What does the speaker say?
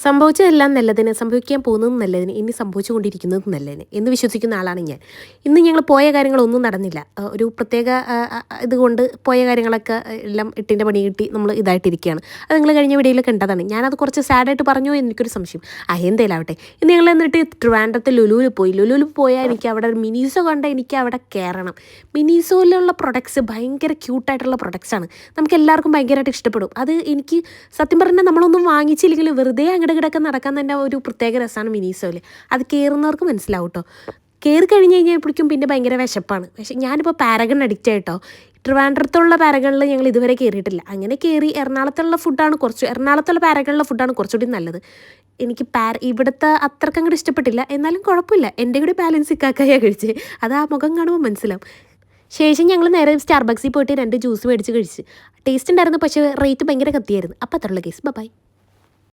സംഭവിച്ചതെല്ലാം നല്ലതിന്, സംഭവിക്കാൻ പോകുന്നതും നല്ലതിന്, ഇനി സംഭവിച്ചുകൊണ്ടിരിക്കുന്നതും നല്ലതിന് എന്ന് വിശ്വസിക്കുന്ന ആളാണ് ഞാൻ. ഇന്ന് ഞങ്ങൾ പോയ കാര്യങ്ങളൊന്നും നടന്നില്ല. ഒരു പ്രത്യേക ഇതുകൊണ്ട് പോയ കാര്യങ്ങളൊക്കെ എല്ലാം എട്ടിൻ്റെ പണി കിട്ടി നമ്മൾ ഇതായിട്ടിരിക്കുകയാണ്. അത് നിങ്ങൾ കഴിഞ്ഞ വീഡിയോയിൽ കണ്ടതാണ്. ഞാനത് കുറച്ച് സാഡായിട്ട് പറഞ്ഞോ എനിക്കൊരു സംശയം. എന്തേലാവട്ടെ. ഇന്ന് ഞങ്ങൾ എന്നിട്ട് ട്രിവാൻഡ്രത്ത് ലുലുവിൽ പോയി. ലുലുവിൽ പോയാൽ എനിക്ക് അവിടെ ഒരു മിനിസോ കണ്ട എനിക്ക് അവിടെ കയറണം. മിനിസോയിലുള്ള പ്രൊഡക്ട്സ് ഭയങ്കര ക്യൂട്ടായിട്ടുള്ള പ്രൊഡക്ട്സാണ്. നമുക്ക് എല്ലാവർക്കും ഭയങ്കരമായിട്ട് ഇഷ്ടപ്പെടും. അത് എനിക്ക് സത്യം പറഞ്ഞാൽ നമ്മളൊന്നും വാങ്ങിച്ചില്ലെങ്കിലും വെറുതെ അങ്ങോട്ട് കിടക്കെ നടക്കാൻ തന്നെ ഒരു പ്രത്യേക രസമാണ് മിനിസോയിൽ. അത് കയറുന്നവർക്ക് മനസ്സിലാവും കേട്ടോ. കയറി കഴിഞ്ഞ് കഴിഞ്ഞപ്പോഴേക്കും പിന്നെ ഭയങ്കര വിശപ്പാണ്. പക്ഷേ ഞാനിപ്പോൾ പാരഗൺ അഡിക്റ്റ് ആയിട്ടോ. ട്രിവാൻഡ്രത്തുള്ള പാരഗണിൽ ഞങ്ങൾ ഇതുവരെ കയറിയിട്ടില്ല. അങ്ങനെ കയറി എറണാകുളത്തുള്ള പാരഗണിലെ ഫുഡാണ് കുറച്ചുകൂടി നല്ലത്. എനിക്ക് ഇവിടുത്തെ അത്രയ്ക്ക് അങ്ങോട്ട് ഇഷ്ടപ്പെട്ടില്ല. എന്നാലും കുഴപ്പമില്ല. എൻ്റെ കൂടി ബാലൻസ് ഇക്കാക്കായാണ് കഴിച്ചത്. അത് ആ മുഖം കാണുമ്പോൾ മനസ്സിലാവും. ശേഷം ഞങ്ങൾ നേരെ സ്റ്റാർബക്സിൽ പോയിട്ട് 2 ജ്യൂസ് മേടിച്ച് കഴിച്ച്. ടേസ്റ്റ് ഉണ്ടായിരുന്നു, പക്ഷേ റേറ്റ് ഭയങ്കര കത്തിയായിരുന്നു. അപ്പോൾ അത്രയുള്ള കേസ്. ബൈ.